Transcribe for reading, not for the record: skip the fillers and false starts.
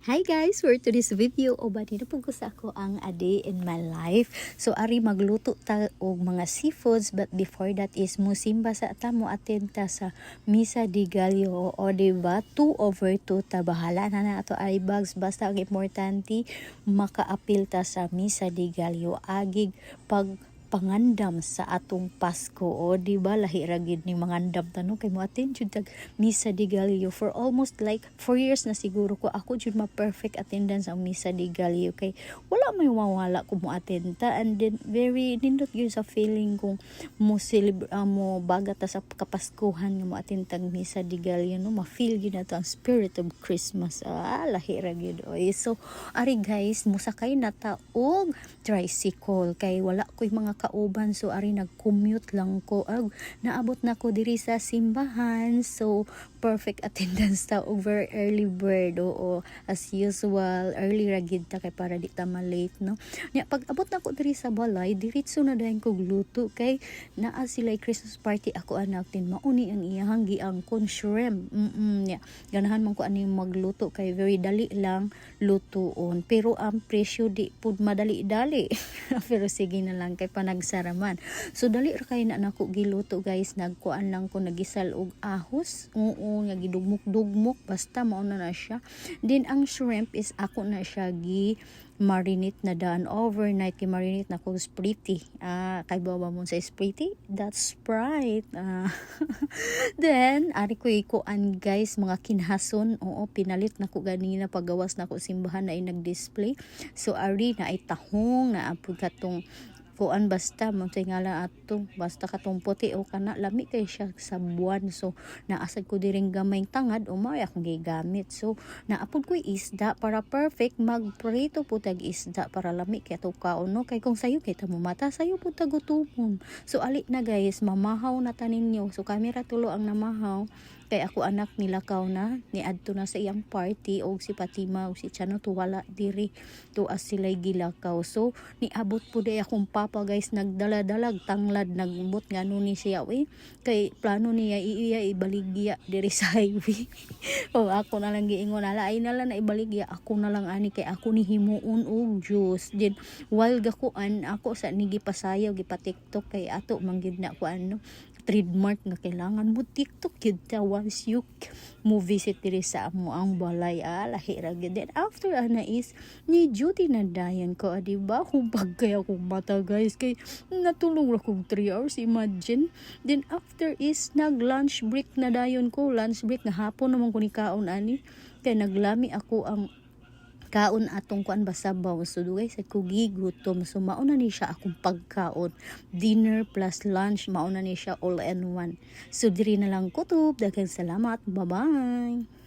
Hi guys! For today's video, bati na po ko sa ako ang a day in my life. So, ari magluto ta og mga seafoods, but before that is musimba sa atamo atenta sa Misa de Gallo, o diba 2/2 ta, bahala na ato ari bags, basta ang importante makaapil ta sa Misa de Gallo agig pangandam sa atong Pasko, o diba lahi ra gid ni mangandam tanong kay mo attend jud tag Misa de Gallo for almost like 4 years na siguro ko ako jud ma-perfect attendance ang Misa de Gallo, kay wala may mawala ko mo attend ta, and then very nindot gyud sa feeling kung mo baga ta sa kapaskuhan nga mo attend tag Misa de Gallo, no, ma-feel gyud nato ang spirit of Christmas. Lahi ra gyud oy. So ari guys, musakay na ta og tricycle kay wala ko'y mga kauban, so ari nag-commute lang ko. Naabot na ko diri sa simbahan, so perfect attendance ta og very early bird. Oo, as usual early ra gid ta kay para di ta ma-late, no. Nya pag abot na ko diri sa balay, diretso na dayon ko gluto kay naa sila Christmas party ako anak din mauni ang iyang giangkon shrimp. Nya ganahan man ko ani magluto kay very dali lang lutuon, pero ang presyo di pud madali-dali. Pero sige na lang kay panagsaraman. So dali ra kay na nako giluto guys, nagkuan lang ko nagisal og ahos. Oo, nga gidugmok-dugmok basta mao na siya. Then ang shrimp is ako na siya marinate na daan overnight, kay marinate na ko Sprite. Kay bawa mo sa Sprite, that's Sprite. Then ari ko ikuan guys, mga kinhason. Oo, pinalit na ko ganina paggawas na ko simbahan na nag-display. So ari na ay tahong na apod katong kuan, basta mo tingala ato basta katong puti o kana lami kay siya sa buwan. So naasad ko diring gamay tangad o mao akong gigamit. So naapod ko isda para perfect magprito po tag isda para lami kay ato kaon, no, kay kung sayo kay ta mo mata sayo po tagutumon. So ali na guys, mamahaw na tanin ninyo. So kamera tulo ang namahaw kay ako anak nilakaw na niadto na sa iyang party, og si Fatima og si Chano to wala diri to as sila gilakaw. So niabot po day akong papa guys, nagdala-dalag tanglad, nagbot ngano ni siya kay plano niya iya ibaligya diri sa highway. O ako na lang giingon ala ay na lang na ibaligya, ako na lang ani kay ako ni himuon og juice. Then while gakuan ako sa nigipasayaw gipa-TikTok kay ato manggid na ko ano trademark nga kailangan mo TikTok gid ta once you mo visit diri sa amo ang balay. Lahi ra gid. Then after ana is ni duty na dayon ko, diba hubag kay akong mata guys kay natulog ra kog 3 hours, imagine. Then after is nag lunch break na dayon ko, lunch break na hapon naman ko ni kaon ani kay naglami ako ang kaon atong kuan basabaw. So guys, ako gigutom, so mauna ni siya akong pagkaon, dinner plus lunch, mauna ni siya all in one. So diri na lang kutob, daghang salamat, bye bye.